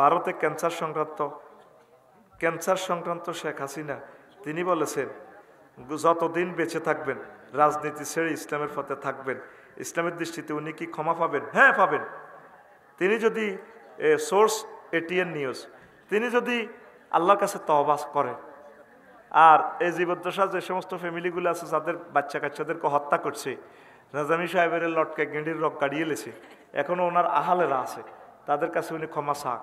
ভারতে ক্যান্সার সংক্রান্ত শেখ হাসিনা তিনি বলেছেন যতদিন বেঁচে থাকবেন রাজনীতি ছেড়ে ইসলামের পথে থাকবেন, ইসলামের দৃষ্টিতে উনি কি ক্ষমা পাবেন? হ্যাঁ পাবেন। তিনি যদি সোর্স এটিএন নিউজ, তিনি যদি আল্লাহর কাছে তওবা করেন, আর এই জীবদ্দশা যে সমস্ত ফ্যামিলিগুলো আছে যাদের বাচ্চা কাচ্চাদেরকে হত্যা করছে, নাজামি সাহেবের লটকে গেঁডির রক কাড়িয়ে লেছে, এখনও ওনার আহালেরা আছে, তাদের কাছে উনি ক্ষমা চাক।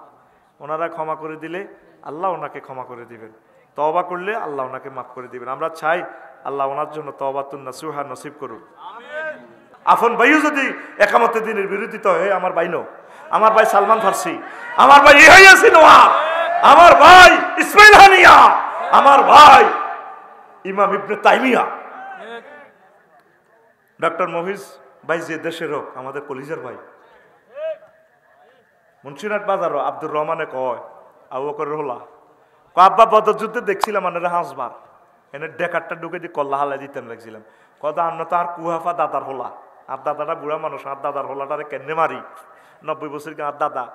ওনারা ক্ষমা করে দিলে আল্লাহ ওনাকে ক্ষমা করে দিবেন, তওবা করলে আল্লাহ ওনাকে মাফ করে দিবেন। আমরা চাই আল্লাহ ওনার জন্য তওবাতুন নাসুহা নসিব করুন। আফন ভাইও যদি একামতে দিনের বিরোধিতা হয়ে, আমার ভাই নো, আমার ভাই সালমান ফার্সি, আমার ভাই ইহইয়া সিনোয়া, আমার ভাই ইসমাইল হানিয়া, আমার ভাই ইমাম ইবনে তাইমিয়া, ডক্টর মফিজ ভাই যে দেশের হোক, আমাদের কলিজার ভাই। মুন্সিরহাট বাজারও আব্দুর রহমানে কয় আবু বকরের হোলা আব্বা বদর যুদ্ধে দেখছিলাম আনারা হাঁসবার এনে ডেকারটা ঢুকে দিয়ে কল্লা হালাই দিতেন লাগছিলাম। কথা আন্ন তো আর কুহাফা দাদার হোলা, আর দাদাটা বুড়া মানুষ, আর দাদার হোলাটারে কেনে মারি 90 বছর আর দাদা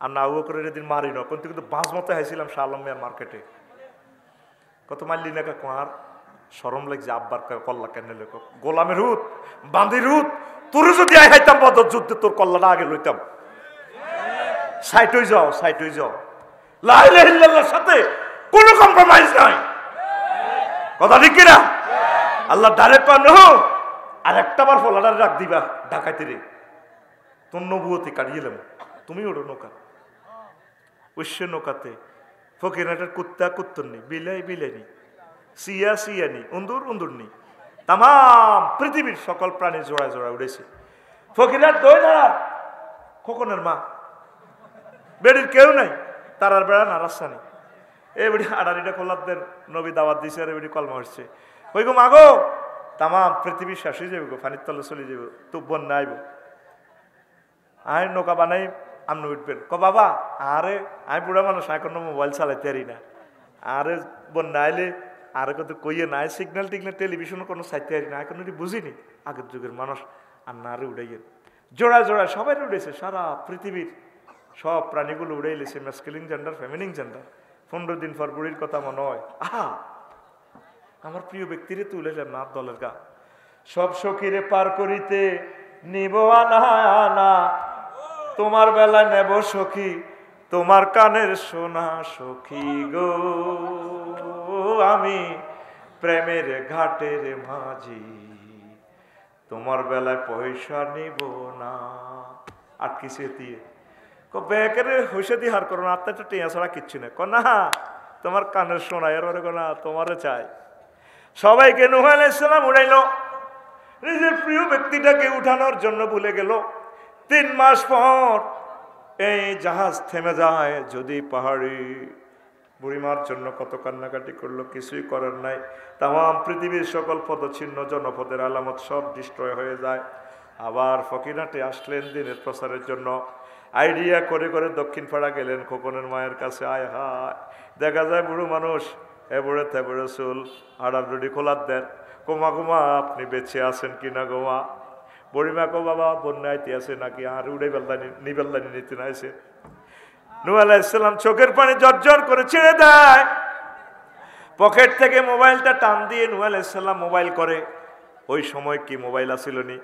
আর না আবু বকরের এদিন মারি না, কিন্তু বাঁশ মতো হাইছিলাম শাহ আলম মিয়ার মার্কেটে। কত মারলি না কাকু, আর সরম লাগছে আব্বার কল্লা কেনে লেখ গোলামের হুত বান্দির হুত, তোর যদি আই হাইতাম বদর যুদ্ধে তোর কল্লাটা আগে লইতাম। সাইট হয়ে যাও, সাইট হয়ে যাও, লা ইলাহা ইল্লাল্লাহর সাথে কোনো কম্প্রোমাইজ নাই। কথা ঠিক কিনা? আল্লাহ ডাইরেক্ট পান আর একটা বার ফলাটারে রাখ দিবা ডাকাইতে রে, তোর নবুয়তি কাটিয়েলাম, তুমি ওঠো নৌকা, ঐশ্য নৌকাতে ফকিরহাটের কুত্তা কুত্তর নি, বিলাই বিলাইনি, সিয়া সিয়ানি, উন্দুর উন্দুরনি, তাম পৃথিবীর সকল প্রাণী জোড়ায় জোড়ায় উড়েছে। ফকিরহাট দই দাঁড়ার খোকনের মা, বেড়ির কেউ নাই, তারার বেড়া নারাসানি, এ বেড়ি আড়ারিটা খোলাদের নবী দাওয়াত দিছে, আর বেড়ি কলমা হচ্ছে, ওই গো মাগো তাম পৃথিবী শেষ হয়ে যাবে গো, পানির তলে চলে যাবে, তো বন্যা আইব, আয় নৌকা বানাই আপনি উঠবেন। ক বাবা আরে আমি বুড়া মানুষ, এখন মোবাইল চালাইতে পারি না, আরে বন্যা আইলে আরে কত কইয়ে নাই, সিগন্যাল টিগন্যাল টেলিভিশন কোনো চাইতে পারি না, এখন বুঝিনি আগের যুগের মানুষ, আর না আরে উড়াইয়েন জোড়ায় জোড়ায় সবাই উড়েছে, সারা পৃথিবীর সব প্রাণীগুলো উড়ে এলেছে, ম্যাসকুলিন জেন্ডার ফেমিনিন জেন্ডার। 15 দিন পর বুড়ির কথা মনে হয়, আহা আমার প্রিয় ব্যক্তিরে তুলে যান না দলের গা, সব সখীরে পার করিতে নিব আনা আনা, তোমার বেলা নেব সখী তোমার কানের সোনা সখী গো, আমি প্রেমের ঘাটের মাঝি তোমার বেলায় পয়সা নিব না। আটকিছে দিয়ে ব্যাকেরে হইসে দিয়ে হার করো না, আত্মাটা টেঁয়া ছাড়া কিচ্ছু নেই, না তোমার কানের সোনা এর না তোমারও চাই। সবাইকে নূহ আলাইহিস সালাম উড়াইল, নিজের প্রিয় ব্যক্তিটাকে উঠানোর জন্য ভুলে গেল। 3 মাস পর এই জাহাজ থেমে যায়। যদি পাহাড়ি বুড়িমার জন্য কত কান্নাকাটি করলো, কিছুই করার নাই। তাম পৃথিবীর সকল পদচিহ্ন জনপদের আলামত সব ডিস্ট্রয় হয়ে যায়। আবার ফকিরহাটে আসলেন দিনের প্রচারের জন্য। আইডিয়া করে করে দক্ষিণ পাড়া গেলেন খোকনের মায়ের কাছে। আয় হায়, দেখা যায় বুড়ো মানুষ এবড়ে তেবড়ে চুল, আড়ার রুডি খোলার দেন। গোমা গোমা আপনি বেঁচে আছেন কিনা গোমা? বুড়িমা কো বাবা বন্যাইতে আছে নাকি, আর উড়ে বেলদানি নিবেলদানি নিতে নাইছে। নূহ আলাইহিস সালাম চোখের পানি জর্জর করে ছেড়ে দেয়। পকেট থেকে মোবাইলটা টান দিয়ে নূহ আলাইহিস সালাম মোবাইল করে। ওই সময় কি মোবাইল আসিল নি?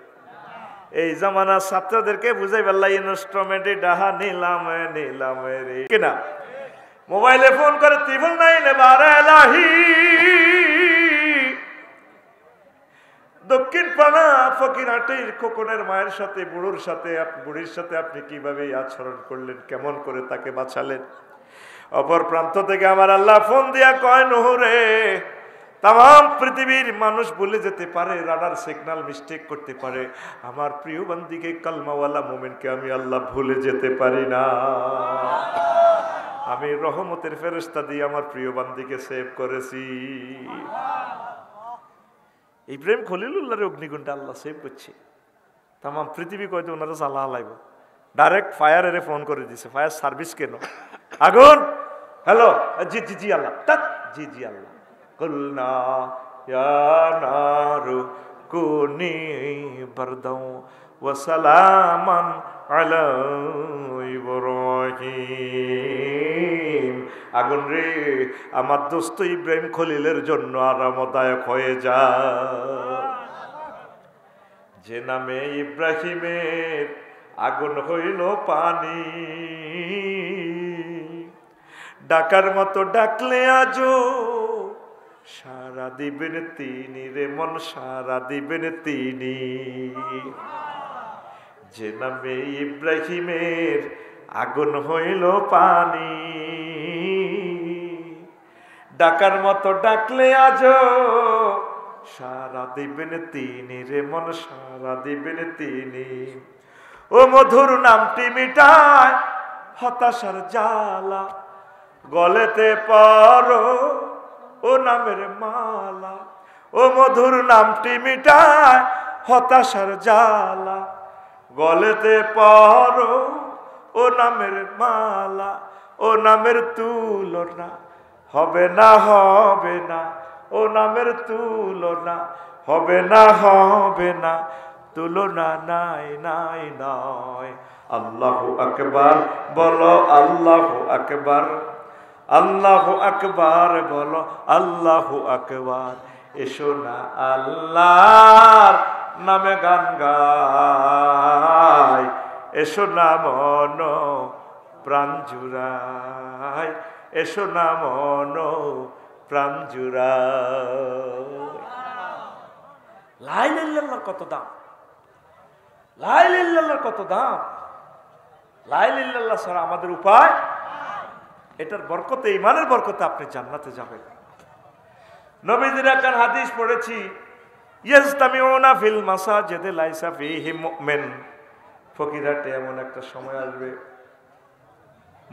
এই জামানার ছাত্রদেরকে বুঝাই বেল্লা ইনস্ট্রুমেন্টে ডাহা নিলাম নিলাম রে কিনা, মোবাইলে ফোন করে 999 দক্ষিণ পাড়া ফকিরহাটের খোকনের মায়ের সাথে বুড়োর সাথে বুড়ির সাথে আপনি কিভাবে আচরণ করলেন, কেমন করে তাকে বাঁচালেন? অপর প্রান্ত থেকে আমার আল্লাহ ফোন দিয়া কয়, নূহ রে, তাম পৃথিবীর মানুষ ভুলে যেতে পারে, রাডার সিগন্যাল মিস্টেক করতে পারে, আমার প্রিয় বান্দিকে কালমাওয়ালা মুমিনকে আমি আল্লাহ ভুলে যেতে পারি না। আমি রহমতের ফেরেশতা দিয়ে আমার প্রিয় বান্দিকে সেভ করেছি। ইব্রাহিম খলিলুল্লাহর অগ্নিকুণ্ডে আল্লাহ সেভ করছে। তাম পৃথিবী কয়তো ওনারা জ্বালা লাইব, ডাইরেক্ট ফায়ারে ফোন করে দিছে। ফায়ার সার্ভিস কেন? আগুন, হ্যালো, জি জি জি আল্লাহ, জি জি আল্লাহ। কুলনা ইয়া নারু কুনি বারদাও ওয়া সালামান আলা ইব্রাহিম। আগুন রে আমার দোস্ত ইব্রাহিম খলিলের জন্য আরামদায়ক হয়ে যা। যে নামে ইব্রাহিমের আগুন হইল পানি, ডাকার মতো ডাকলে আজো সারা দিবেন তিনি রে মন, সারা দিবেন তিনি। যে নামে ইব্রাহিমের আগুন হইল পানি, ডাকার মতো ডাকলে আজো সারা দিবেন তিনি রে মন, সারা দিবেন তিনি। ও মধুর নামটি মিটায় হতাশার জ্বালা, গলেতে পরো ও নামের মালা। ও মধুর নামটি মিটায় হতাশার জ্বালা, গলেতে পরো ও নামের মালা। ও নামের তুলনা হবে না, হবে না, ও নামের তুলনা হবে না, হবে না, তুলনা নাই নাই নয়। আল্লাহু আকবার বলো, আল্লাহু আকবার, আল্লাহু আকবার বলো, আল্লাহু আকবার। এসো না আল্লাহর নামে গান গাই, এসো না মন প্রাণ জুড়াই, এসো না মন প্রাণ জুড়াই। লা ইলাহা ইল্লাল্লাহর কত দাম, লা ইলাহা ইল্লাল্লাহর কত দাম। লা ইলাহা ইল্লাল্লাহ ছাড়া আমাদের উপায়, এটার বরকতে, ইমানের বরকতে আপনি জান্নাতে যাবেন। নবীজির একখান হাদিস পড়েছি, ইয়াজতামিউনা ফিল মাসাজিদি লাইসা ফীহি মুমিন। ফকিরহাটে এমন একটা সময় আসবে,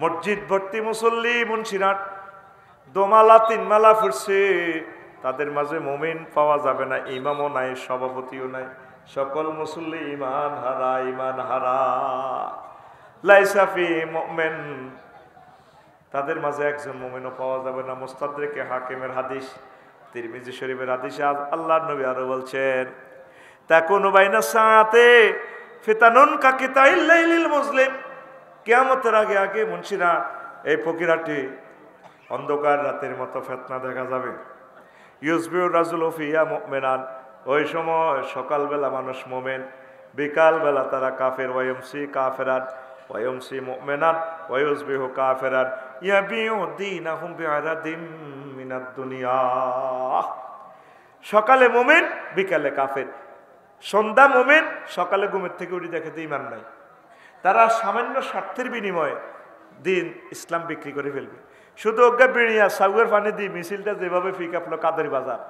মসজিদ ভর্তি মুসল্লি, মুন্সিরাট দোমালা তিনমালা ফুরছে, তাদের মাঝে মুমিন পাওয়া যাবে না, ইমামও নাই, সভাপতিও নাই, সকল মুসল্লি ইমান হারা, ইমান হারা। লাইসা ফীহি মুমিন, তাদের মাঝে একজন মুমিনও পাওয়া যাবে না। মুস্তাদরিকে হাকিমের হাদিস, তিরমিজি শরীফের হাদিসে আল্লাহর নবী আরো বলছেন, তাকুনু বাইনা সাআতে ফিতানুন কাকিতাইল লাইলিল মুসলিম। কিয়ামতের আগে আগে মুন্সিরা এই ফকিরহাটে অন্ধকার রাতের মতো ফিতনা দেখা যাবে। ইউসবিউ রাজুলু ফিয়া মুমিনান, ওই সময় সকালবেলা মানুষ মুমিন, বিকালবেলা তারা কাফের। ওয়ায়ুমসি কাফেরান ওয়ায়ুমসি মুমিনান ওয়ায়ুসবিহু কাফেরান ইয়াবিউ দীনাহুম বিআরাদিম মিনাদ দুনিয়া। সকালে মুমিন, বিকালে কাফের। সন্ধ্যা মুমিন, সকালে ঘুমের থেকে উঠে দেখে ঈমান নাই। তারা সামান্য স্বার্থের বিনিময়ে দিন ইসলাম বিক্রি করে ফেলবে। শুধু অজ্ঞা বিড়িয়া সাউয়ের পানি দিয়ে মিছিলটা যেভাবে ফিকাপলো কাদের বাজার,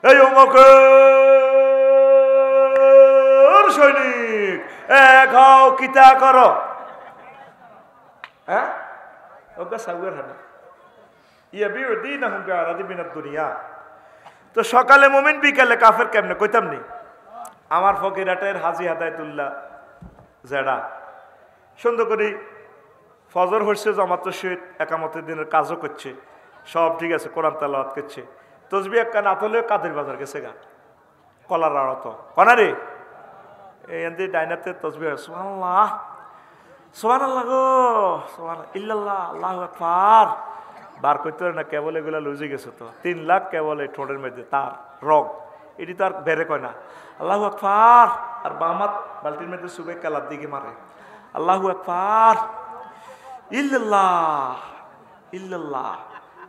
এই অমুকের সৈনিক এক হও কিতা করো, হ্যাঁ অজ্ঞা সাউয়ের হানি ইয়াবিউ দীনাহুম বিআরাদিম মিনাদ দুনিয়া। তো সকালে মুমিন, বিকালে কাফের কেমনে কইতাম নি। আমার ফকিরহাটের হাজী হেদায়েতুল্লাহ জেডা সুন্দর করে ফজর হচ্ছে, জামাত শহীদ একামতের দিনের কাজও করছে, সব ঠিক আছে, কোরআন তেলাওয়াত করছে, তসবিহ একটা না তুলে কাদের বাজার গেছে গা কলার আড়ত কনা রে, এই ডাইনাতে তসবিহ সুবহানাল্লাহ সুবহানাল্লাহ গো সুবহানাল্লাহ ইল্লাল্লাহ আল্লাহু আকবার বার করতে পারে না, কেবল এগুলা লুজে গেছে। তো 3 লাখ কেবল এই ঠোঁটের মধ্যে তার রগ, এটি তো আর বেড়ে কয় না। আল্লাহু আকবার, আর বামাত বালতির মধ্যে সুবে কালার দিকে মারে, আল্লাহু আকবার ইল্লাল্লাহ ইল্লাল্লাহ।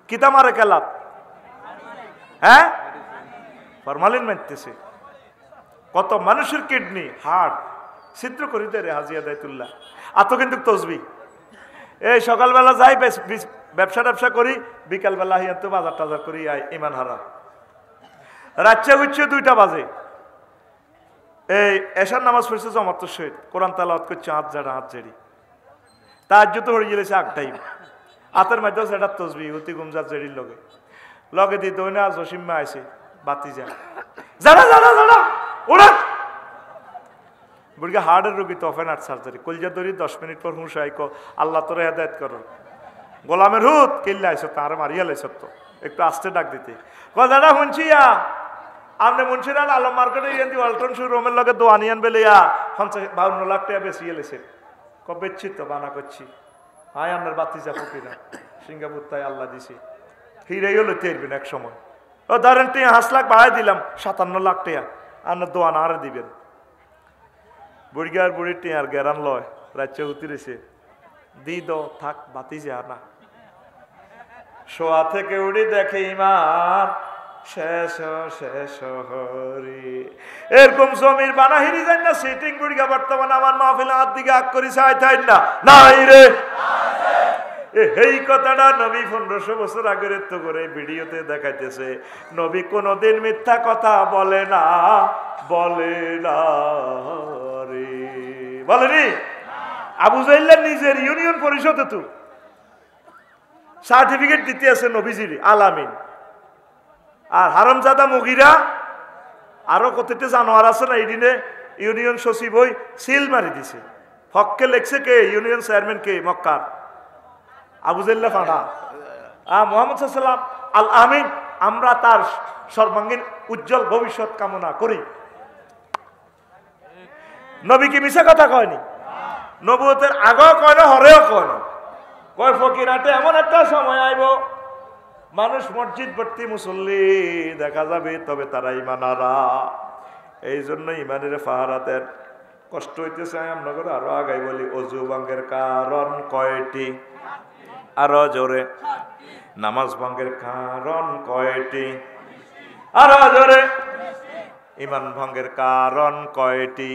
কিতা মারে কালাত, হ্যাঁ ফরমালিন মারতেছে। কত মানুষের কিডনি হার্ট ছিদ্র করি দেয় রে হাজী হেদায়েতুল্লাহ। আতো কিন্তু তসবিহ, এই সকালবেলা যাই ব্যবসা করি, বিকালবেলা হিয়া তো বাজার টাজার করি, ইমান হারা। রাত্রে উঠছে 2টা বাজে, এই এশার নামাজ পড়ছে জামাত শহীদ, কোরআন তেলাওয়াত করছে হাত জেড়ি, তাহাজ্জুদ হয়ে গেছে 8টাই, হাতের মধ্যে সেটা তসবিহ অতি গুমজাত জেড়ির লগে দিয়ে দইনা জসিম্মা আইছে বাতি যা যারা যারা যারা ওরা বুড়িকে হার্টের রোগী তো ওপেন হার্ট সার্জারি, কলজা দড়ি 10 মিনিট পর হুঁশ আইকো আল্লাহ তোরে হেদায়েত করো। গোলামের হুত কিল্লা আইসো, তার মারিয়া লাইছ তো একটু আস্তে ডাক দিতে দাদা শুনছিয়া আপনি মুন্সিরা আলম মার্কেটে ইয়ান্তি ওয়ালটন শোরুমের লগে দোয়ানিয়ান বেলিয়া 52 লাখ টাকা বেশি এলেছে। বেচছি তো বানা করছি, হাই আপনার বাতি যা ফকিরা সিঙ্গাপুর তাই আল্লাহ দিছে হিরেও লইতে পারবেন এক সময় ও ধরেন 5 লাখ বাড়াই দিলাম 57 লাখ টাকা আপনার দোয়ান আরে দিবেন বুড়িগার বুড়ি টিয়ার গেরান লয় রাজ্য উতিরেছে দি দ থাক বাতি যা না শোয়া থেকে উড়ি দেখে ইমান শেষ শেষ হরি এরকম জমির বানাহিরি যাই না সিটিং বুড়িগা বর্তমানে আমার মাহফিলে হাত দিকে আগ করি চাই তাই না নাই রে এই কথাটা নবী 1500 বছর আগের তো করে ভিডিওতে দেখাইতেছে নবী কোনদিন মিথ্যা কথা বলে না রে বলেনি আবু জাহেলের নিজের ইউনিয়ন পরিষদে তো সার্টিফিকেট দিতে আছে নবীজির আলামিন আর হারামজাদা মুগিরা আরো কতটা জানোয়ার আছে না এই দিনে ইউনিয়ন সচিব হই সিল মারি দিছে ফককে লেখছে কে ইউনিয়ন চেয়ারম্যান কে মক্কার আবু জাহেল ফাঁড়া মুহাম্মদ সাল্লাল্লাহু আল আমিন আমরা তার সর্বাঙ্গীন উজ্জ্বল ভবিষ্যৎ কামনা করি নবী কি মিছা কথা কয়নি নবুয়তের আগেও কয় না হরেও কয় না কয় ফকিরাতে এমন একটা সময় আইব মানুষ মসজিদ ভর্তি মুসল্লি দেখা যাবে তবে তারা ইমানারা এই জন্য ইমানের ফাহারাতের কষ্ট হইতেছে আমরা করে আরো আগাই বলি অজু ভঙ্গের কারণ কয়টি আরো জোরে নামাজ ভঙ্গের কারণ কয়টি আরো জোরে ইমান ভঙ্গের কারণ কয়টি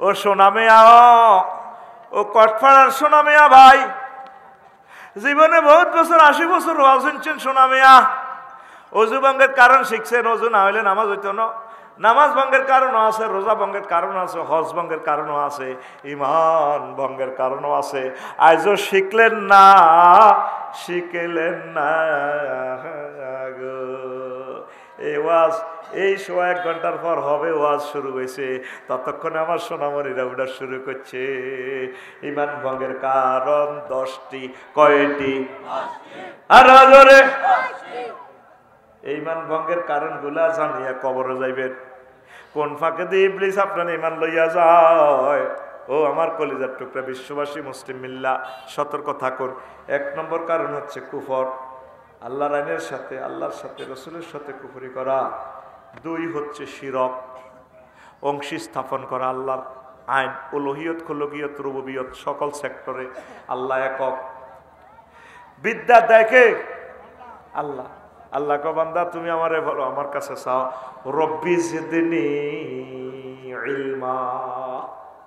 ও সোনামিয়া ও কটপাড়ার সোনামিয়া ভাই জীবনে বহুত বছর 80 বছর ওয়াজ শুনছেন সোনামিয়া অজু ভঙ্গের কারণ শিখছেন অজু না হইলে নামাজ হইতো না নামাজ ভঙ্গের কারণও আছে রোজা ভঙ্গের কারণও আছে হজ ভঙ্গের কারণও আছে ইমান ভঙ্গের কারণও আছে আজও শিখলেন না গো এই ওয়াজ এই 1 ঘন্টার পর হবে ওয়াজ শুরু হয়েছে ততক্ষণে আমার সোনামণিরা উঠা শুরু করছে ইমান ভঙ্গের কারণ 10টি কয়টি আর জোরে ইমান ভঙ্গের কারণগুলা জানিয়া কবরে যাইবেন কোন ফাঁকে দিয়ে ইবলিস আপনার ইমান লইয়া যায় ও আমার কলিজার টুকরা বিশ্ববাসী মুসলিম মিল্লা সতর্ক থাকুন 1 নম্বর কারণ হচ্ছে কুফর আল্লাহর আইনের সাথে আল্লাহর সাথে রাসূলের সাথে কুফরি করা 2 হচ্ছে শিরক অংশী স্থাপন করা আল্লাহর আইন উলুহিয়ত খুলুকিয়ত রুবুবিয়ত সকল সেক্টরে আল্লাহ একক বিদ্যা দেখে আল্লাহ আল্লাহ কো বান্দা তুমি আমারে বলো আমার কাছে চাও রব্বি জিদনি ইলমা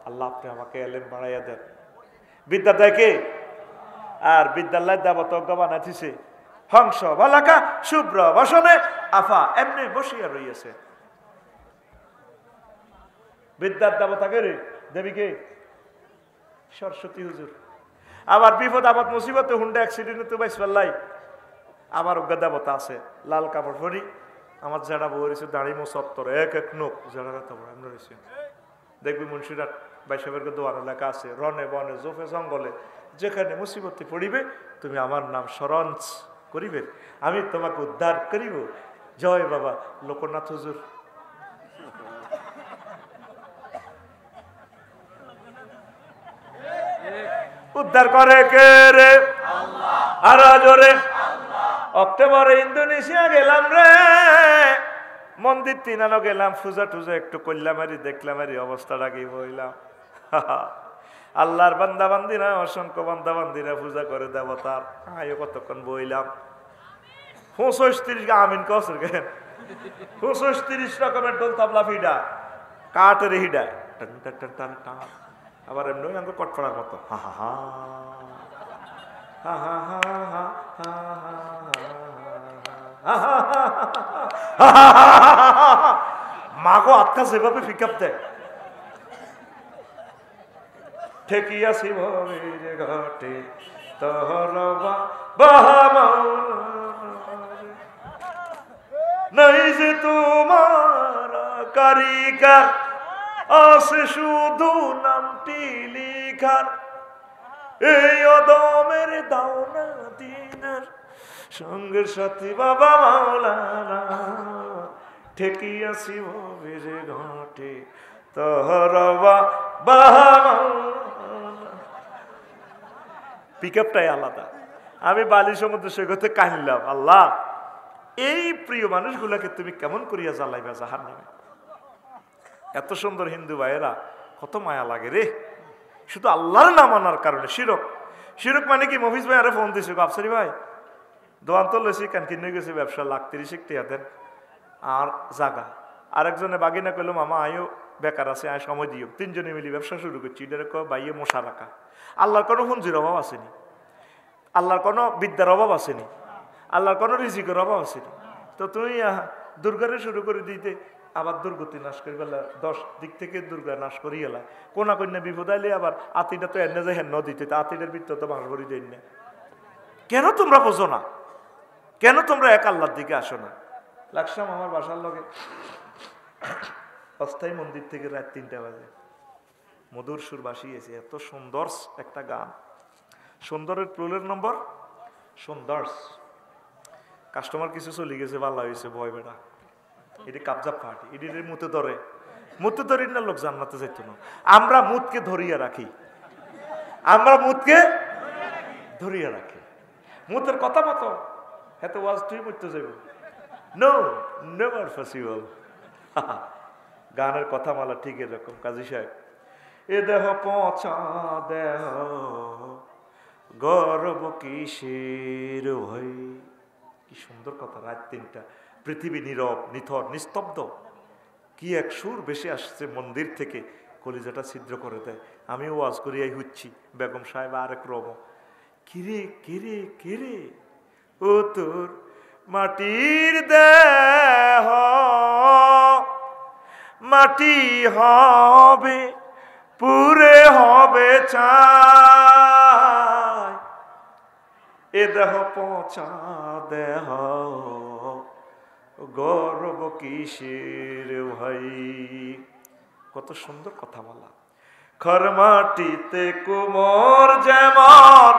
আল্লাহ আপনি আমাকে ইলম বাড়াইয়া দেন বিদ্যা দেখে আর বিদ্যালয় দেবতজ্ঞ বানাইছে হংস বালাকা শুভ্র বসনে আফা এমনি বসিয়া রইয়াছে বিদ্যার দেবতাকে রে দেবীকে সরস্বতী হুজুর আবার বিপদ আপদ মুসিবতে হুন্ডা অ্যাক্সিডেন্টে তো বাইস পাল্লাই আমার অজ্ঞা দেবতা আছে লাল কাপড় পরি আমার যারা বলেছে দাঁড়ি মোসত্তর এক নোক যারা আমরা রয়েছে দেখবি মুন্সিরাট বাইশাবের দোয়ার এলাকা আছে রনে বনে জোফে জঙ্গলে যেখানে মুসিবতে পড়িবে তুমি আমার নাম স্মরণ করিবে আমি তোমাকে উদ্ধার করিব জয় বাবা লোকনাথ হুজুর উদ্ধার করে কে রে আর জোরে অক্টোবরে ইন্দোনেশিয়া গেলাম রে মন্দির 3 গেলাম পূজা টুজা একটু করলাম আরি দেখলাম আরি অবস্থাটা কি বইলাম আল্লাহর বান্দা বান্দিরা অসংখ্য বান্দা বান্দিরা পূজা করে দেবতার আয়ো কতক্ষণ বইলাম 35 আমিন কসর গেন 35 রকমের ঢোল তবলা ফিডা কাঠের হিডা টান টান টান টান টান আবার এমনি আমাকে কটফড়ার মতো হা হা হা হা হা হা হা মাগো আত্মা যেভাবে পিকআপ দেয় ঠেকিয়াছি ভবের ঘাটে তোহর নাই যে তোমার কারিগর আছে শুধু নামটি লিখার এই অদমের দাওনা দিনার সঙ্গের সাথী বাবা মাওলানা ঠেকিয়াছি ভবের ঘাটে তোহর পিকআপটাই আলাদা আমি বালি সমুদ্র সৈকতে কাহিলাম, আল্লাহ এই প্রিয় মানুষগুলাকে তুমি কেমন করিয়া জ্বালাইবা জাহান্নামে। এত সুন্দর হিন্দু ভাইয়েরা, কত মায়া লাগে রে, শুধু আল্লাহর না মানার কারণে। শিরক, শিরক মানে কি? মফিজ ভাই আরে ফোন দিছে, আফসারি ভাই দোয়ান তো লইছি, কেন কিনে গেছে ব্যবসা, লাখ 30 টিয়া দেন আর জাগা। আরেকজনে বাগিনা কইল, মামা আয়ো বেকার আছে, আয় সময় দিও। তিনজনে মিলি ব্যবসা শুরু করছি। এটারে বাইয়ে মশা রাখা। আল্লাহর কোনো হুঞ্জির অভাব আসেনি, আল্লাহর কোনো বিদ্যার অভাব আসেনি, আল্লাহর কোনো রিজিকের অভাব আসেনি। তো তুমি দুর্গারে শুরু করে দিতে, আবার দুর্গতি নাশ করি বেলা 10 দিক থেকে দুর্গা নাশ করি এলা। কোনা কন্যা বিপদ আইলে আবার আতিটা তো এনে যায় হেন দিতে, আতিটার ভিতরে তো বাঁশ ভরি দেন না। কেন তোমরা বোঝো না? কেন তোমরা এক আল্লাহর দিকে আসো না? লাগসাম আমার বাসার লগে অস্থায়ী মন্দির থেকে রাত 3টা বাজে মধুর সুর বাসিয়েছে। এত সুন্দর একটা গান, সুন্দরের প্লুরাল নম্বর সুন্দর্স। কাস্টমার কিছু চলে গেছে, ভালো হয়েছে, ভয় বেড়া এটি কাবজা পার্টি, এটির মুতে ধরে, মুতে ধরি না লোক জান্নাতে যাইত না। আমরা মুতকে ধরিয়া রাখি, আমরা মুতকে ধরিয়া রাখি। মুতের কথা মতো এত ওয়াজ তুই মুততে যাইব, নো নেভার পসিবল। গানের কথা মালা ঠিক এরকম। কাজী সাহেব, এ দেহ পচা দেহ গর্ব কিসের ভাই, কি সুন্দর কথা। রাত 3টা, পৃথিবী নীরব, নিথর, নিস্তব্ধ। কি এক সুর বেশি আসছে মন্দির থেকে, কলিজাটা ছিদ্র করে দেয়। আমিও ওয়াজ করিয়াই হচ্ছি, বেগম সাহেব আরেক রব। কিরে কিরে কিরে ও তোর মাটির দেহ মাটি হবে, পুরে হবে চাই, এ দেহ পচা দেহ গর্ব কিসের ভাই। কত সুন্দর কথা বলা। খর মাটিতে কুমোর যেমন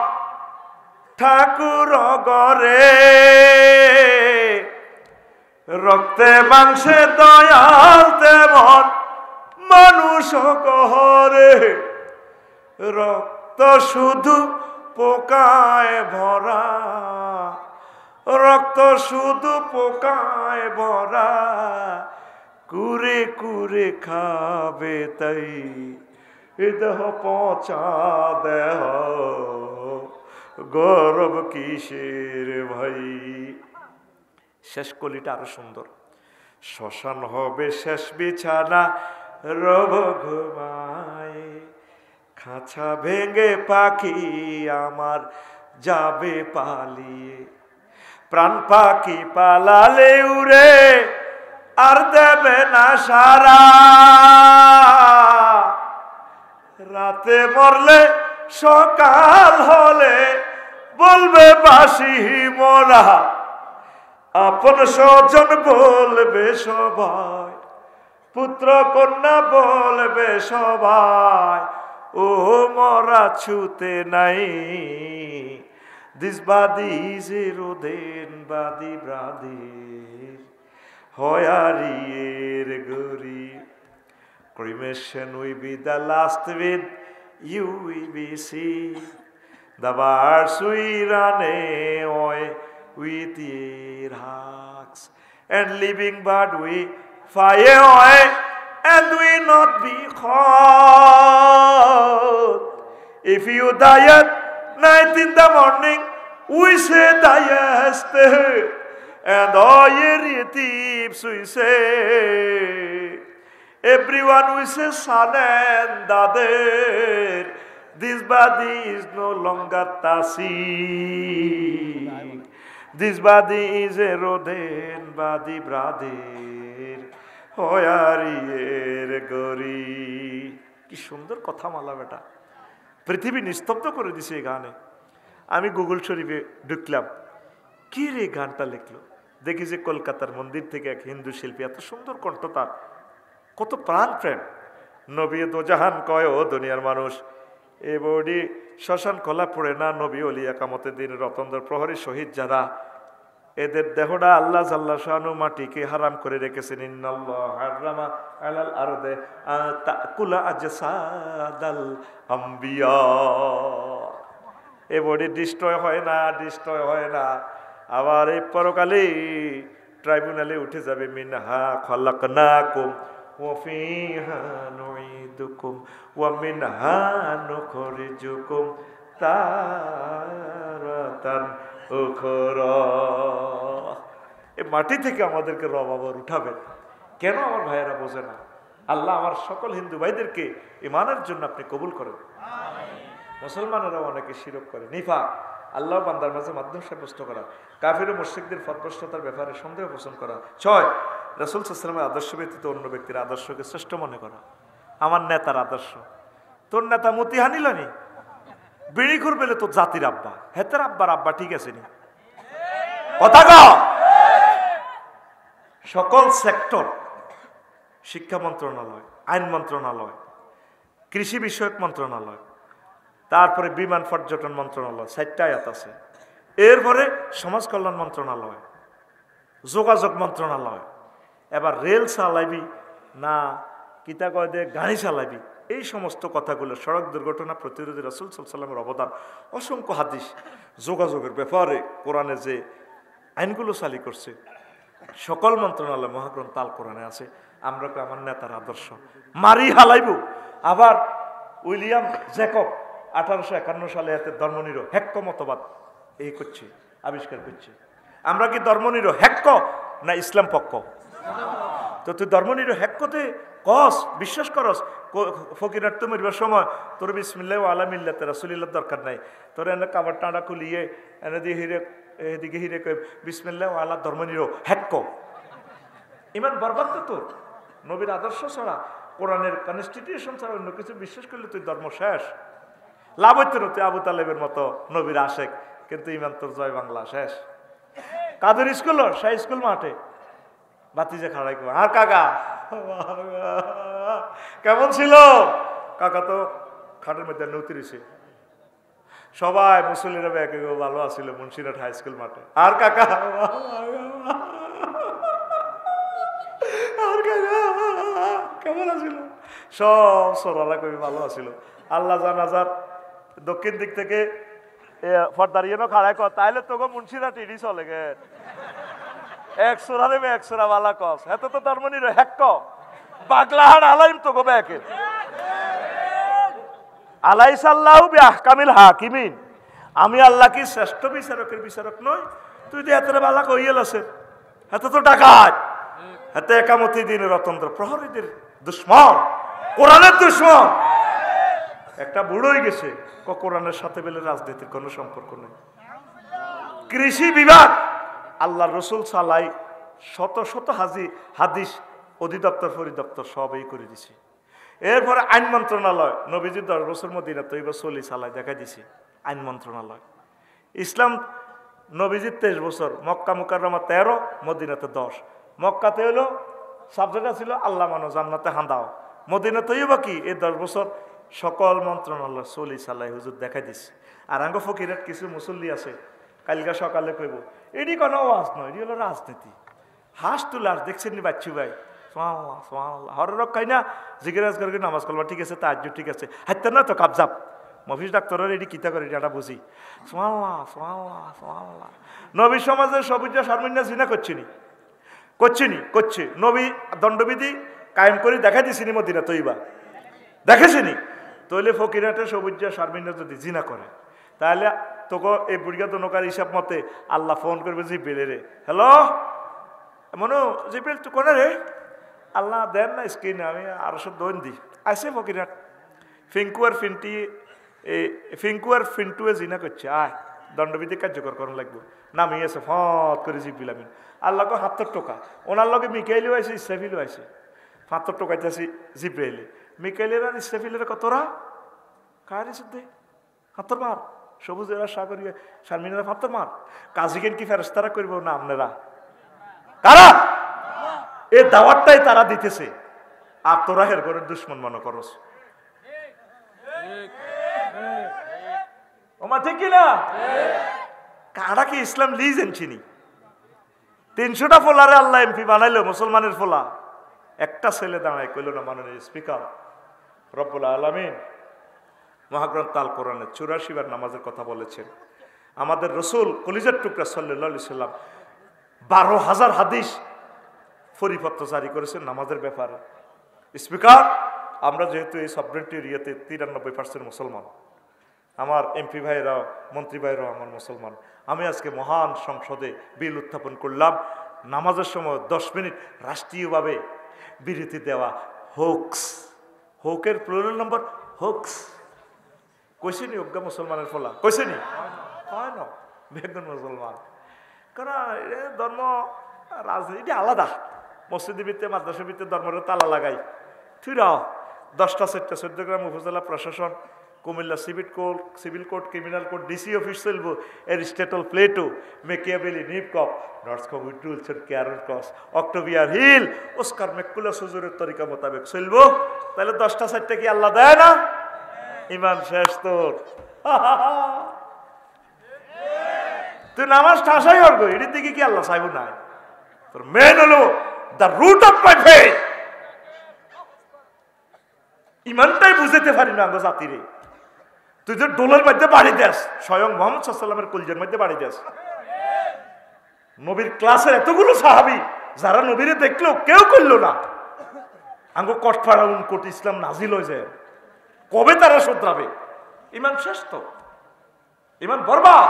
ঠাকুর গরে, রক্তে মাংসে দয়াল তেমন মানুষ গহরে, রক্ত শুধু পোকায় ভরা, রক্ত শুধু পোকায় ভরা, কুরে কুরে খাবে তাই, এ দেহ পচা দেহ গৌরব কিসের ভাই। শেষ কলিটা আরো সুন্দর। শ্মশান হবে শেষ বিছানা, রব ঘুমায়, খাঁচা ভেঙে পাখি আমার যাবে পালিয়ে, প্রাণ পাখি পালালে উড়ে আর দেবে না সারা, রাতে মরলে সকাল হলে বলবে বাসি মোরা, আপন স্বজন বলবে সবাই, পুত্র কন্যা বলবে সবাই, ও মরা ছুতে নাই, দিস বাদি জিরোদেন বাদি ব্রাদির হয়ারিয়ের গরি। Cremation will be the last with you will be see, the birds will run away with your hugs, and living bird we fly away and we not be caught. If you die at night in the morning, we say dieste, and all your relatives we say, everyone we say son and daughter, this body is no longer tasi, this body is a roden body brother, hoyarier gori. কি সুন্দর কথা মালা বেটা, পৃথিবী নিস্তব্ধ করে দিছে এই গানে। আমি গুগল শরীফে ঢুকলাম, কি রে গানটা লিখলো, দেখি যে কলকাতার মন্দির থেকে এক হিন্দু শিল্পী, এত সুন্দর কণ্ঠ তার, কত প্রাণ প্রেম। নবী দোজাহান কয় ও দুনিয়ার মানুষ, এ বডি শ্মশান খোলা পড়ে না, নবী অলি একামতের দিন রতনদের প্রহরী শহীদ যারা, এদের দেহটা আল্লাহ জাল্লা শানু মাটিকে হারাম করে রেখেছেন। ইন্নাল্লাহ হারামা আলাল আরদে তাকুলা আজসাদাল আম্বিয়া, এ বডি ডিস্ট্রয় হয় না আবার এই পরকালে ট্রাইব্যুনালে উঠে যাবে মিনহা খালাকনাকুম ওয়া ফিহা নুঈদুকুম ওয়া মিনহা নুখরিজুকুম তারাতান উখরা। এই মাটি থেকে আমাদেরকে রব আবার উঠাবেন। কেন আমার ভাইয়েরা বোঝে না? আল্লাহ আমার সকল হিন্দু ভাইদেরকে ঈমানের জন্য আপনি কবুল করেন। মুসলমানেরাও অনেকে শিরক করে, নিফাক, আল্লাহ বান্দার মাঝে মাধ্যম সাব্যস্ত করা, কাফির ও মুশরিকদের পথভ্রষ্টতার ব্যাপারে সন্দেহ পোষণ করা। 6, রাসূল সাল্লাল্লাহু আলাইহি ওয়াসাল্লামের আদর্শ ব্যতীত অন্য ব্যক্তির আদর্শকে শ্রেষ্ঠ মনে করা। আমার নেতার আদর্শ, তোর নেতা মতি হানিলানি বিড়ি ঘুর পেলে তোর জাতির আব্বা, হেতের আব্বার আব্বা ঠিক আছে নি? কথা কও। সকল সেক্টর, শিক্ষা মন্ত্রণালয়, আইন মন্ত্রণালয়, কৃষি বিষয়ক মন্ত্রণালয়, তারপরে বিমান পর্যটন মন্ত্রণালয়, 4টা আয়াত আছে। এরপরে সমাজ কল্যাণ মন্ত্রণালয়, যোগাযোগ মন্ত্রণালয়, এবার রেল চালাইবি না কিতা কয় দে গাড়ি চালাইবি, এই সমস্ত কথাগুলো, সড়ক দুর্ঘটনা প্রতিরোধে রাসূল সাল্লাল্লাহু আলাইহি ওয়াসাল্লামের অবদান, অসংখ্য হাদিস, যোগাযোগের ব্যাপারে কোরআনে যে আইনগুলো চালু করছে, সকল মন্ত্রণালয় মহাগ্রন্থ আল কোরআনে আছে। আমরা আমার নেতার আদর্শ মারি হালাইব। আবার উইলিয়াম জ্যাকব 1851 সালে এতে ধর্মনিরপেক্ষ মতবাদ এই করছে, আবিষ্কার করছে। আমরা কি ধর্মনিরপেক্ষ না ইসলাম পক্ষ? তো তুই ধর্মনিরপেক্ষতে কস, বিশ্বাস করস, ফকিরার তো মরিবার সময় তোর বিসমিল্লাহ আলা মিল্লাতে রাসূলিল্লাহ দরকার নাই, তোর এনে কাবার টাঁড়া খুলিয়ে এনে দিয়ে হিরে এদিকে হিরে কই বিসমিল্লাহ আলা ধর্মনিরপেক্ষ। ইমান বরবাদ তো তোর। নবীর আদর্শ ছাড়া, কোরআনের কনস্টিটিউশন ছাড়া অন্য কিছু বিশ্বাস করলে তুই ধর্ম শেষ। লাভ হইতে না, তুই আবু তালেবের মতো নবীর আশেক, কিন্তু ইমান তোর জয় বাংলা শেষ। কাদের স্কুল, সেই স্কুল মাঠে বাতিজা খাড়াই করে, আর কাকা কেমন ছিল? কাকা তো খাটের মধ্যে নতিরিছে, সবাই মুসল্লিরা একে ভালো আছিল মুন্সিরহাট হাই স্কুল মাঠে। আর কাকা কেমন আছিল? সব সরালা কবি ভালো আছিল। আল্লাহ জানাজার দক্ষিণ দিক থেকে ফরদারিয়ানো খাড়াই কর, তাইলে তোকে মুন্সিরহাট ইডি চলে গে, 100 দেবে 100 বালা কস, এত তো ধর্মনির হেক্ক বাগলাহাট আলাইম তোকে ব্যাকে আলাইসাল্লাহু বিআহকামিল হাকিমিন। আমি আল্লাহ কি শ্রেষ্ঠ বিচারকের বিচারক নই? তুই যে এত বালা কইয়েল আছে, এত তো ডাকাত, এত একামতি দিনের অতন্ত্র প্রহরীদের দুশ্মন, কোরআনের দুশ্মন। একটা বুড়োই গেছে, কোরআনের সাথে বেলে রাজনীতির কোনো সম্পর্ক নেই। কৃষি বিভাগ আল্লাহ রসুল সালাই শত শত হাদিস অধিদপ্তর পরিদপ্তর সব এই করে দিছে। এরপরে আইন মন্ত্রণালয়, নবীজি 10 বছর মদিনা তৈবা চলি চালাই দেখা দিছে আইন মন্ত্রণালয়। ইসলাম নবীজি 23 বছর, মক্কা মুকাররমা 13, মদিনাতে 10। মক্কাতে হলো সাবজেক্ট ছিল আল্লাহ মানো, জান্নাতে হাঁদাও। মদিনা তৈবা কি এই 10 বছর সকল মন্ত্রণালয় চলি চালাই হুজুর দেখা দিছে। আর আঙ্গ ফকিরাত কিছু মুসল্লি আছে, কালকা সকালে কইব এটি কোনো ওয়াজ নয়, এটি হলো রাজনীতি। হাস তুলার দেখছেন নি বাচ্চু ভাই, সুবহানাল্লাহ সুবহানাল্লাহ, হর রক্ষাই না জিজ্ঞাসা করে নামাজ কালবা ঠিক আছে, তাহাজ্জুদ ঠিক আছে, হাইতে না তো কাবজাব মফিজ ডাক্তারের এটি কিতা করে এটা বুঝি। সুবহানাল্লাহ সুবহানাল্লাহ সুবহানাল্লাহ। নবী সমাজের সবুজ সারমিন্না জিনা করছে নবী দণ্ডবিধি কায়েম করে দেখা দিছিনি মদিনা তৈবা, দেখেছিনি? তৈলে ফকিরাটের সবুজ সারমিন্না যদি জিনা করে, তাহলে তোকে এই বুড়িয়া দনকার হিসাব মতে আল্লাহ ফোন করবে জিব্রিল রে, হ্যালো মনো জিব্রিল তুই কোনে রে? আল্লাহ দেন না স্ক্রিনে, আমি 200 দৈন দিই আসে ফকিরাট। ফিঙ্কু আর ফিন্টুয়ে জিনা করছে, আয় দণ্ডবিধি কার্যকর করানো লাগবে। নামিয়েছে ফত করে জিব্রিল আমিন, আল্লাহকে 70 টাকা। ওনার লগে মিকাইলও আছে, ইসরাফিলও আছে। 70 টাকাইতেছি জিব্রাইলে, মিকাইলের আর ইসরাফিলের কতরা কার দে 70 মার, সবুজেরা সাগরীয় শারমিনেরা 70 মার। কাজীকেন কি ফেরেশতারা করবো না আপনারা? কারা এই দাওয়াতটাই তারা দিতেছে, আর তোরা হের করে দুশ্মন মনে করস। ওমা ঠিক কিনা? কারা কি ইসলাম লিজেন চিনি? 300টা ফোলারে আল্লাহ এমপি বানাইলো, মুসলমানের ফোলা। একটা ছেলে দাঁড়ায় কইল না মাননীয় স্পিকার রব্বুল আলামিন মহাগ্রন্থ আল কোরআনে 84 বার নামাজের কথা বলেছেন। আমাদের রসুল কলিজার টুকরা সাল্লাল্লাহু আলাইহি সাল্লাম 12,000 হাদিস পরিপত্র জারি করেছেন নামাজের ব্যাপারে। স্পিকার, আমরা যেহেতু এই সবরেন্টি এরিয়াতে 93% মুসলমান, আমার এমপি ভাইরাও মন্ত্রী ভাইরাও আমার মুসলমান, আমি আজকে মহান সংসদে বিল উত্থাপন করলাম, নামাজের সময় 10 মিনিট রাষ্ট্রীয়ভাবে বিরতি দেওয়া হোকস। হোকের প্লুরাল নম্বর হোকস। কইসেনি অজ্ঞা মুসলমানের ফলা, কইসেনি হয় না বেগুন মুসলমান। কারণ ধর্ম রাজনীতি আলাদা। মসজিদের ভিত্তিতে মাদ্রাসার ভিত্তিতে ধর্মের তালা লাগাই থুরাও 10টা 4টা 14 গ্রাম উপজেলা প্রশাসন, Comilla civil court, criminal court, DC office চলবো, এরিস্টটল, প্লেটো, মেকিয়াভেলি, নিপকক, নর্থকপ, উইটরুলসের কেয়ারন ক্রস, অক্টোভিয়ার হিল, ওস্কার ম্যাকুলাস হুজুরের তরিকা মোতাবেক চলবো। তাহলে 10টা 4টা কি আল্লাহ দেয় না? ইমান শেষ তোর। তুই নামাজ ঠাসাই করবো, এটির দিকে কি আল্লাহ চাইব না? তোর মেন হলো the root of my faith. ইমানটাই বুঝাইতে পারি না আমরা জাতিরে। তুই যে ডোলের মধ্যে বাড়ি দেস, স্বয়ং মোহাম্মদ সাল্লাল্লাহু আলাইহি ওয়াসাল্লামের কলিজার মধ্যে বাড়ি দেস। নবীর ক্লাসের এতগুলো সাহাবী যারা নবীরে দেখলো কেউ করলো না। আঙ্গো কটপাড়া উনকোট ইসলাম নাজিল হয়ে যায়, কবে তারা শোধরাবে? ইমান শেষ তো, ইমান বরবাদ।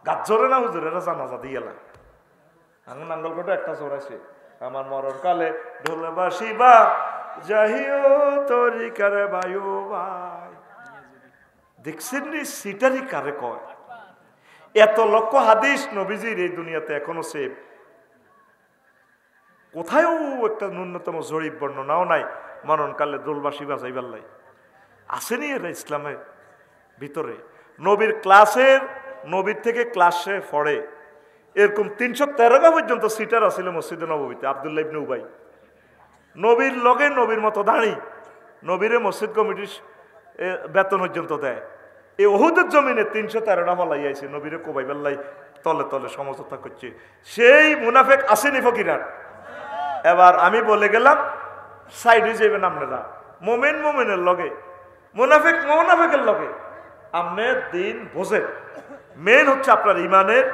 গাছ জোরে না হুজুরেরা জানাজা দিয়ে গেলাম। আঙ্গুল নাঙ্গলকোটে একটা জোর আছে, আমার মরণ কালে ঢোল বাসিবা যাহিও তরিকারে বায়ু ভাই। দেখছেন নি সিটারি কারে কয়? এত লক্ষ হাদিস নবীজির এই দুনিয়াতে এখনো সেভ, কোথায়ও একটা ন্যূনতম জরিপ বর্ণনাও নাই মরণকালে দোলবাসী বাজাইবার লাই। আসেনি এরা ইসলামের ভিতরে? নবীর ক্লাসের, নবীর থেকে ক্লাসে পড়ে এরকম 313 পর্যন্ত সিটার আছিল মসজিদে নববীতে। আব্দুল্লাহ ইবনে উবাই নবীর লগে নবীর মতো দাঁড়ি, নবীরে মসজিদ কমিটির বেতন পর্যন্ত দেয়। এই ওহুদের জমিনে 313টা ফলাইয়াছে নবীরে কোবাইবাল্লাই, তলে তলে সমঝোতা করছে। সেই মুনাফেক আসেনি ফকিরার। এবার আমি বলে গেলাম সাইডে যাবেন আপনারা, মোমেন মোমেনের লগে, মুনাফেক মুনাফেকের লগে আপনি দিন বোঝেন। মেন হচ্ছে আপনার ইমানের,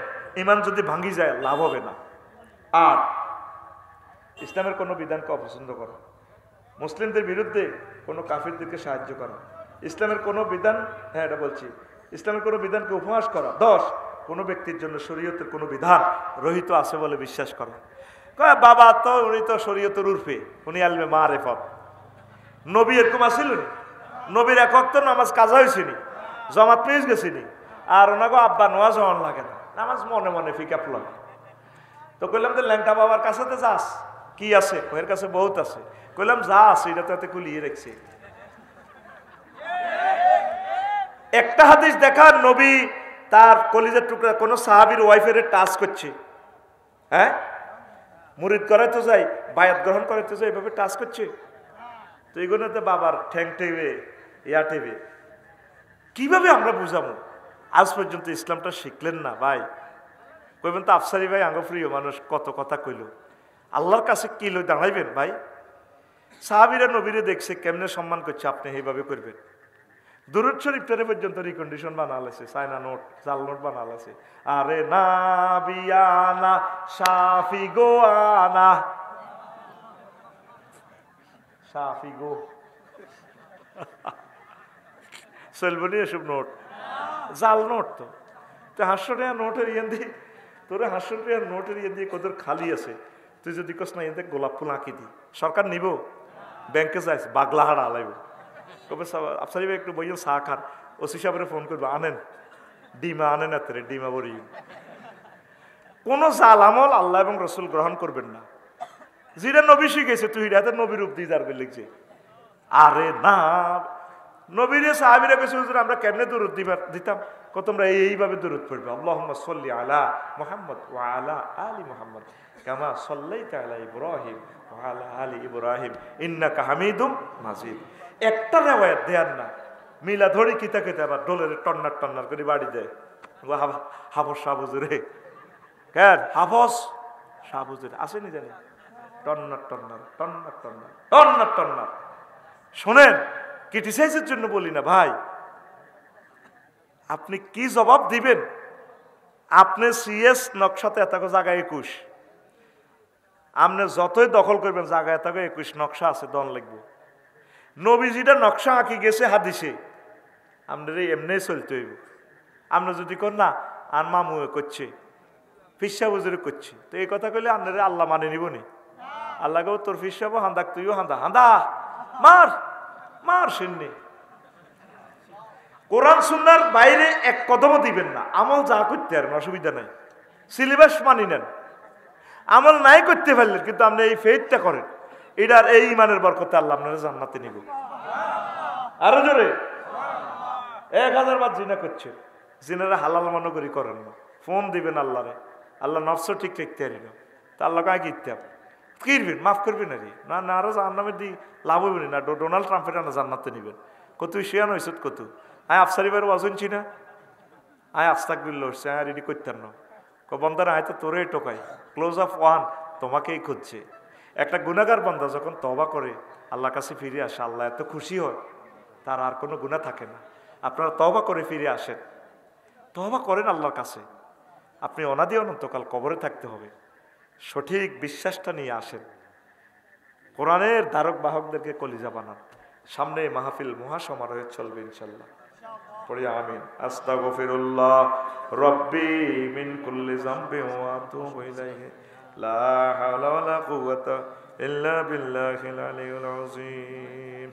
ইমান যদি ভাঙ্গি যায় লাভ হবে না। আর ইসলামের কোনো বিধানকে অপছন্দ করা, মুসলিমদের বিরুদ্ধে কোনো কাফিরদেরকে সাহায্য করা, ইসলামের কোনো বিধান, হ্যাঁ এটা বলছি, ইসলামের কোনো বিধানকে উপহাস করা। 10, কোনো ব্যক্তির জন্য শরীয়তের কোনো বিধান রহিত আছে বলে বিশ্বাস করা। কয় বাবা তো উনি তো শরীয়তের উর্ফে, উনি আলমে মারেফত। নবী এরকম আসিল, নবীর এক ওয়াক্ত নামাজ কাজা হয়েছিনি, জমাত পেয়ে গেছিনি, আর ওনাকে আব্বা নোয়াজ হওয়ান লাগে না, নামাজ মনে মনে ফিকা ফুলাম। তো কইলাম যে ল্যাংটা বাবার কাছে তো যাস, কি আছে? ওর কাছে বহুত আছে। কইলাম যা আছে এটা তো কুলিয়ে রেখেছে। একটা হাদিস দেখা, নবী তার কলিজার টুকরা কোন সাহাবীর ওয়াইফের টাচ করছে, হ্যাঁ মুরিদ করাইতে যাই, বায়াত গ্রহণ করাইতে যাই, এভাবে টাচ করছে। তো এগুলোতে বাবার ঠ্যাং টেবে, ইয়া টেবে, কিভাবে আমরা বুঝাবো? আজ পর্যন্ত ইসলামটা শিখলেন না ভাই। কইবেন তো আফসারি ভাই আঙ্গ প্রিয় মানুষ, কত কথা কইল, আল্লাহর কাছে কি লই দাঁড়াইবেন ভাই? সাহাবীরা নবীরে দেখছে কেমনে সম্মান করছে, আপনি এইভাবে করবেন। দুরূদ শরীফটারে পর্যন্ত রিকন্ডিশন বানালেছে, চায়না নোট, জাল নোট বানালেছে। আরে না বিয়ানা শাফি গো আনা, শাফি গো চলবনি এসব নোট, জাল নোট। তো 500 টাকা নোটের ইয়ে দিয়ে, তোর 500 টাকার নোটের ইয়ে দিয়ে কত খালি আছে, তুই যদি কস না এতে গোলাপ ফুল আঁকি দি, সরকার নিব, ব্যাংকে যাইস বাগলাহাড়া আলাইব। কবে আফসারি ভাই একটু বইয়েন চা খান, ওসি সাহেবের ফোন করবো, আনেন ডিমা, আনেন এত ডিমা বড়ি। কোন জাল আমল আল্লাহ এবং রসুল গ্রহণ করবেন না। যেটা নবী শিখেছে তুই হাতে নবীর রূপ দিয়ে যারবে লিখছে। আরে না, নবীরে সাহাবীরা কইছে হুজুর আমরা কেমনে দরুদ দিতাম? কত তোমরা এইভাবে দরুদ পড়বে, আল্লাহুম্মা সাল্লি আলা মুহাম্মদ ওয়া আলা আলি মুহাম্মদ কামা সাল্লাইতা আলা ইব্রাহিম ওয়া আলা আলি ইব্রাহিম ইন্নাকা হামিদুম মাজিদ। একটা রিওয়ায়াত দেন না, মিলা ধরি কিতা কিতা আবার ডোলের টন্নার টন্নার করে বাড়ি দেয়। হাফস শাহ হুজুরে, কেন হাফস শাহ হুজুর আসেনি জানি, টন্নার টন্নার টন্নার টন্নার টন্নার টন্নার। শোনেন, ক্রিটিসাইজের জন্য বলি না ভাই। আপনি কি জবাব দিবেন? আপনি সিএস নকশাতে এত জায়গায় 21, আপনি যতই দখল করবেন জায়গায় এত 21 নকশা আছে, দন লাগবে। নবীজিটা নকশা আঁকি গেছে হাদিসে, আপনার এমনি চলতে হইব। আপনি যদি কর না আর মামু করছে, ফিসা বুজুরে করছে, তো এই কথা কইলে আপনারা আল্লাহ মানে নিব নি? আল্লাহ কেউ তোর ফিসাবো হান্দাক, তুইও হান্দা হান্দা মার মার সেননি। কোরআন সুন্নাহর বাইরে এক কদমও দিবেন না। আমল যা করতে পারেন অসুবিধা নাই, সিলেবাস মানি নেন। আমল নাই করতে পারলেন, কিন্তু আপনি এই ফেইথটা করেন, এটার এই ইমানের বরকতে আল্লাহ আপনারা জান্নাতে নিব। আরো জোরে 1000 বার জিনা করছেন, জিনারা হালাল মনে করি করেন না, ফোন দিবেন আল্লাহরে, আল্লাহ নফস ঠিক রাখতে পারি না, তা আল্লাহ কাকে ইত্যাব কিরবেন, মাফ করবেন আরে না, না আরো জাহান্নামে দিই লাভ হইবেন না। ডোনাল্ড ট্রাম্পের না জান্নাতে নিবেন। কত শিয়ান হয়েছত কত, আয় আফসারিবার ওয়াজন চিনা, আয় আস্তাকবিল্লা হচ্ছে, আয় রেডি করতেন না। বন্দার আয় তো তোরে টোকাই, ক্লোজ অফ ওয়ান তোমাকেই খুঁজছে। একটা গুনাহগার বান্দা যখন তওবা করে আল্লাহর কাছে ফিরে আসে, আল্লাহ এত খুশি হয়, তার আর কোনো গুনাহ থাকে না। আপনারা তওবা করে ফিরে আসেন, তওবা করেন আল্লাহর কাছে। আপনি অনাদি অনন্তকাল কবরে থাকতে হবে, সঠিক বিশ্বাসটা নিয়ে আসেন। কোরআনের ধারক বাহকদেরকে কলিজা বানান। সামনে মাহফিল মহাসমারোহে চলবে ইনশাল্লাহ। পড়ি আমিন। আস্তাগফিরুল্লাহ রব্বি মিন কুল্লি যামবি ওয়া আতুবু ইলাইহি লা হাওলা ওয়ালা কুওয়াতা ইল্লা বিল্লাহিল আলিয়্যিল আযীম।